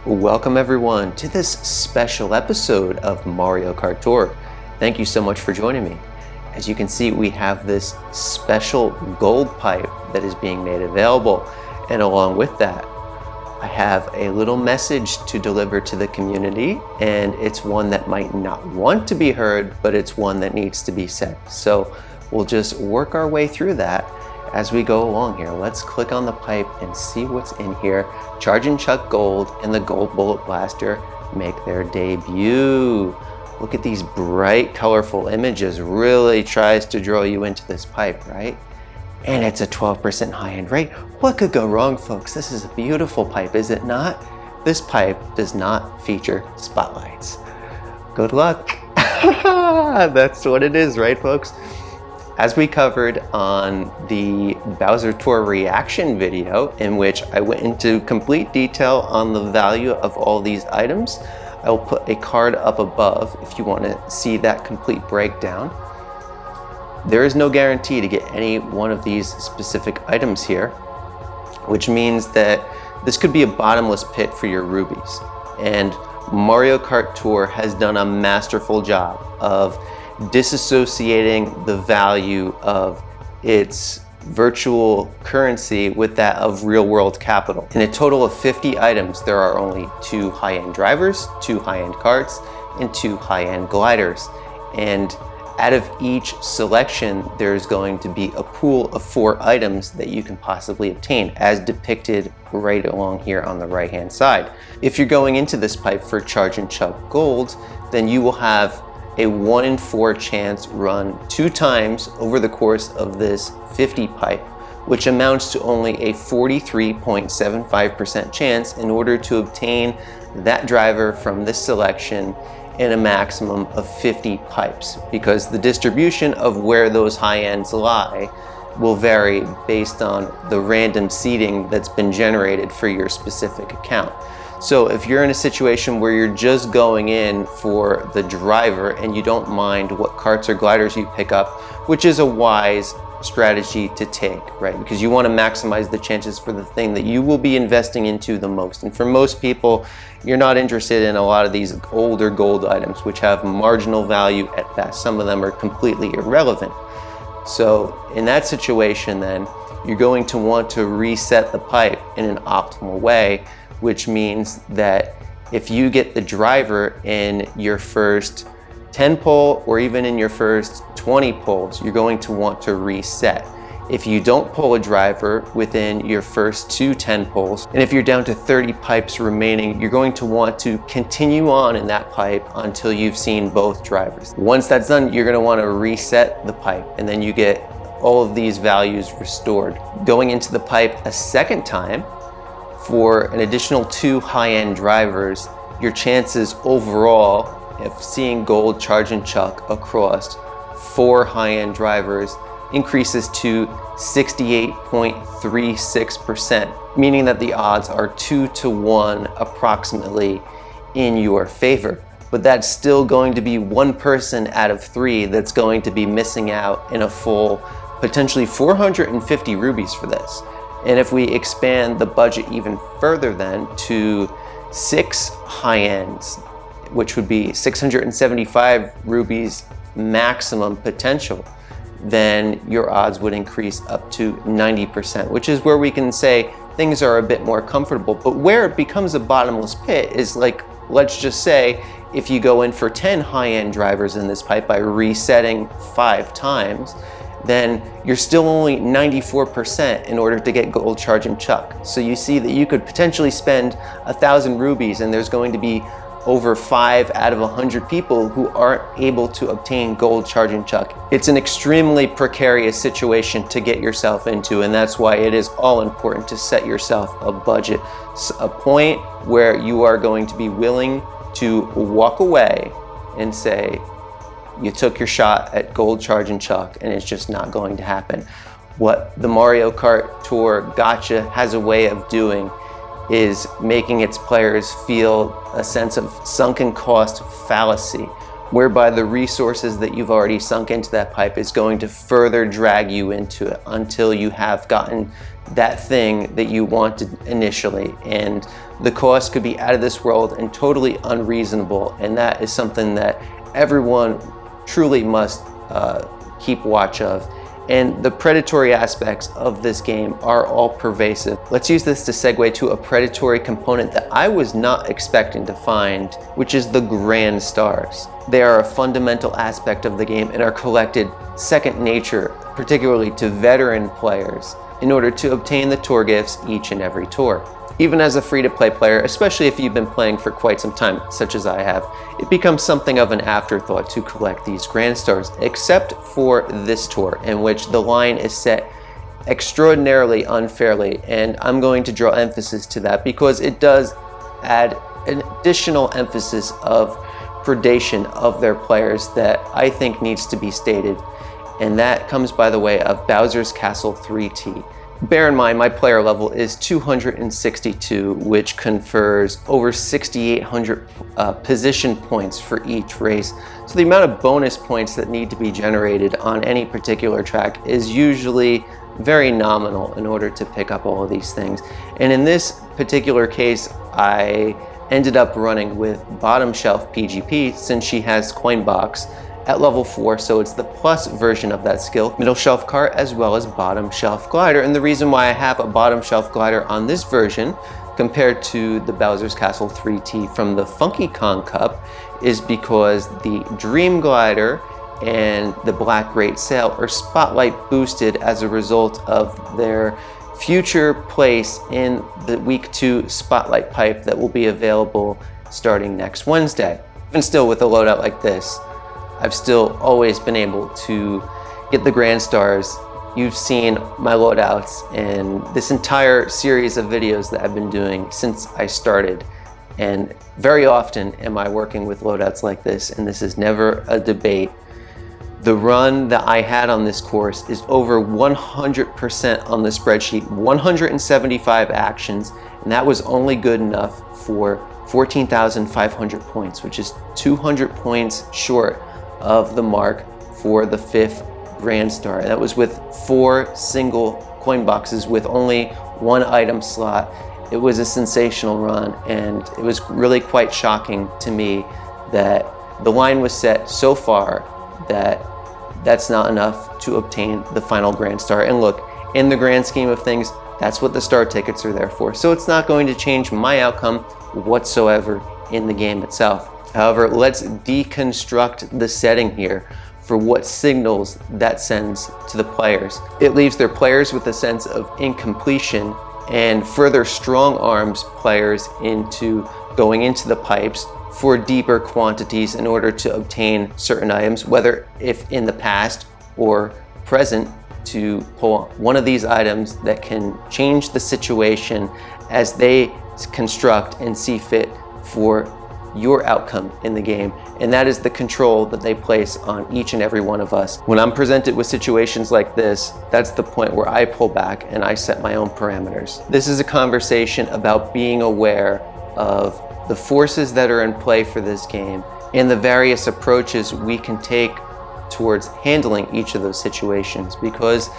Welcome everyone to this special episode of Mario Kart Tour. Thank you so much for joining me. As you can see, we have this special gold pipe that is being made available, and along with that I have a little message to deliver to the community, and it's one that might not want to be heard, but it's one that needs to be said. So we'll just work our way through that as we go along here. Let's click on the pipe and see what's in here. Charge and Chuck Gold and the Gold Bullet Blaster make their debut. Look at these bright, colorful images. Really tries to draw you into this pipe, right? And it's a 12% high-end rate. What could go wrong, folks? This is a beautiful pipe, is it not? This pipe does not feature spotlights. Good luck. That's what it is, right, folks? As we covered on the Bowser Tour reaction video, in which I went into complete detail on the value of all these items, I will put a card up above if you want to see that complete breakdown. There is no guarantee to get any one of these specific items here, which means that this could be a bottomless pit for your rubies. And Mario Kart Tour has done a masterful job of disassociating the value of its virtual currency with that of real-world capital. In a total of 50 items, there are only 2 high-end drivers, 2 high-end carts, and 2 high-end gliders. And out of each selection, there's going to be a pool of 4 items that you can possibly obtain, as depicted right along here on the right-hand side. If you're going into this pipe for Charge and Chuck Gold, then you will have a 1 in 4 chance run 2 times over the course of this 50 pipe, which amounts to only a 43.75% chance in order to obtain that driver from this selection in a maximum of 50 pipes, because the distribution of where those high ends lie will vary based on the random seeding that's been generated for your specific account. So if you're in a situation where you're just going in for the driver and you don't mind what carts or gliders you pick up, which is a wise strategy to take, right? Because you want to maximize the chances for the thing that you will be investing into the most. And for most people, you're not interested in a lot of these older gold items, which have marginal value at best. Some of them are completely irrelevant. So in that situation, then you're going to want to reset the pipe in an optimal way, which means that if you get the driver in your first 10 pull or even in your first 20 pulls, you're going to want to reset. If you don't pull a driver within your first 2 10 pulls, and if you're down to 30 pipes remaining, you're going to want to continue on in that pipe until you've seen both drivers. Once that's done, you're going to want to reset the pipe, and then you get all of these values restored. Going into the pipe a second time, for an additional 2 high-end drivers, your chances overall of seeing gold Charge and Chuck across 4 high-end drivers increases to 68.36%, meaning that the odds are 2 to 1 approximately in your favor. But that's still going to be 1 person out of 3 that's going to be missing out in a full, potentially 450 rubies for this. And if we expand the budget even further then to 6 high ends, which would be 675 rubies maximum potential, then your odds would increase up to 90%, which is where we can say things are a bit more comfortable. But where it becomes a bottomless pit is, like, let's just say if you go in for 10 high-end drivers in this pipe by resetting 5 times, then you're still only 94% in order to get gold Charge and Chuck. So you see that you could potentially spend 1,000 rubies, and there's going to be over 5 out of 100 people who aren't able to obtain gold Charge and Chuck. It's an extremely precarious situation to get yourself into, and that's why it is all important to set yourself a budget, a point where you are going to be willing to walk away and say, you took your shot at gold Charge and Chuck, and it's just not going to happen. What the Mario Kart Tour Gacha has a way of doing is making its players feel a sense of sunken cost fallacy, whereby the resources that you've already sunk into that pipe is going to further drag you into it until you have gotten that thing that you wanted initially. And the cost could be out of this world and totally unreasonable, and that is something that everyone truly must keep watch of. And the predatory aspects of this game are all pervasive. Let's use this to segue to a predatory component that I was not expecting to find, which is the grand stars. They are a fundamental aspect of the game and are collected second nature, particularly to veteran players, in order to obtain the tour gifts each and every tour. Even as a free-to-play player, especially if you've been playing for quite some time, such as I have, it becomes something of an afterthought to collect these grand stars, except for this tour, in which the line is set extraordinarily unfairly, and I'm going to draw emphasis to that because it does add an additional emphasis of predation of their players that I think needs to be stated, and that comes by the way of Bowser's Castle 3T. Bear in mind, my player level is 262, which confers over 6,800 position points for each race. So the amount of bonus points that need to be generated on any particular track is usually very nominal in order to pick up all of these things. And in this particular case, I ended up running with bottom shelf PGP since she has coin box at level 4, so it's the plus version of that skill, middle shelf cart as well as bottom shelf glider. And the reason why I have a bottom shelf glider on this version compared to the Bowser's Castle 3T from the Funky Kong Cup is because the Dream Glider and the Black Great Sail are spotlight boosted as a result of their future place in the week 2 spotlight pipe that will be available starting next Wednesday. Even still, with a loadout like this, I've still always been able to get the grand stars. You've seen my loadouts and this entire series of videos that I've been doing since I started. And very often am I working with loadouts like this, and this is never a debate. The run that I had on this course is over 100% on the spreadsheet, 175 actions, and that was only good enough for 14,500 points, which is 200 points short of the mark for the 5th grand star. And that was with 4 single coin boxes with only 1 item slot. It was a sensational run, and it was really quite shocking to me that the line was set so far that that's not enough to obtain the final grand star. And look, in the grand scheme of things, that's what the star tickets are there for. So it's not going to change my outcome whatsoever in the game itself. However, let's deconstruct the setting here for what signals that sends to the players. It leaves their players with a sense of incompletion and further strong arms players into going into the pipes for deeper quantities in order to obtain certain items, whether if in the past or present, to pull one of these items that can change the situation as they construct and see fit for your outcome in the game. And that is the control that they place on each and every one of us. When I'm presented with situations like this, that's the point where I pull back and I set my own parameters. This is a conversation about being aware of the forces that are in play for this game and the various approaches we can take towards handling each of those situations, because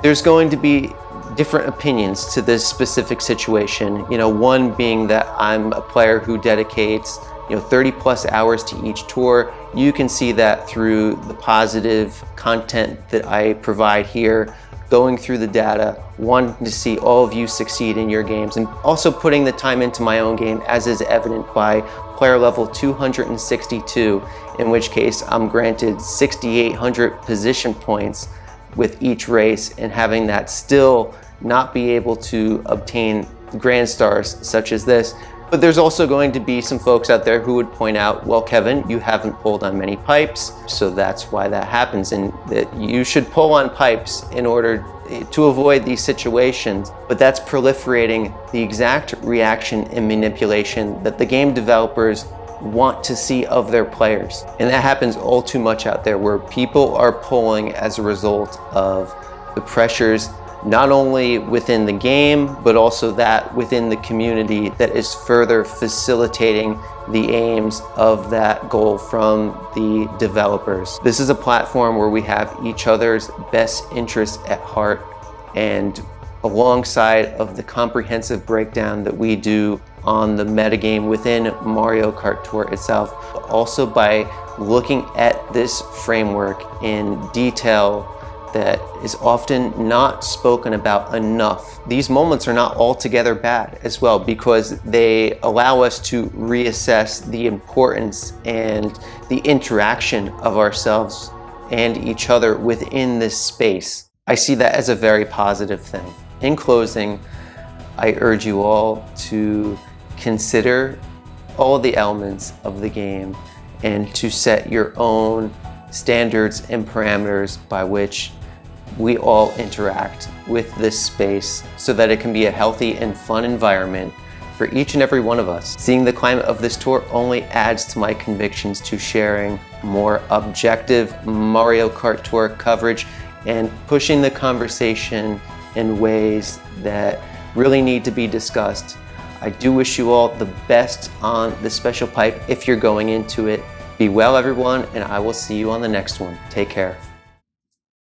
there's going to be different opinions to this specific situation. You know, one being that I'm a player who dedicates 30 plus hours to each tour. You can see that through the positive content that I provide here, going through the data, wanting to see all of you succeed in your games, and also putting the time into my own game, as is evident by player level 262, in which case I'm granted 6,800 position points with each race, and having that still not be able to obtain grand stars such as this. But there's also going to be some folks out there who would point out, well, Kevin, you haven't pulled on many pipes, so that's why that happens, and that you should pull on pipes in order to avoid these situations. But that's proliferating the exact reaction and manipulation that the game developers want to see of their players. And that happens all too much out there, where people are pulling as a result of the pressures not only within the game, but also that within the community that is further facilitating the aims of that goal from the developers. This is a platform where we have each other's best interests at heart, and alongside of the comprehensive breakdown that we do on the metagame within Mario Kart Tour itself. Also by looking at this framework in detail that is often not spoken about enough. These moments are not altogether bad as well, because they allow us to reassess the importance and the interaction of ourselves and each other within this space. I see that as a very positive thing. In closing, I urge you all to consider all the elements of the game and to set your own standards and parameters by which we all interact with this space so that it can be a healthy and fun environment for each and every one of us. Seeing the climate of this tour only adds to my convictions to sharing more objective Mario Kart Tour coverage and pushing the conversation in ways that really need to be discussed. I do wish you all the best on the special pipe if you're going into it. Be well, everyone, and I will see you on the next one. Take care.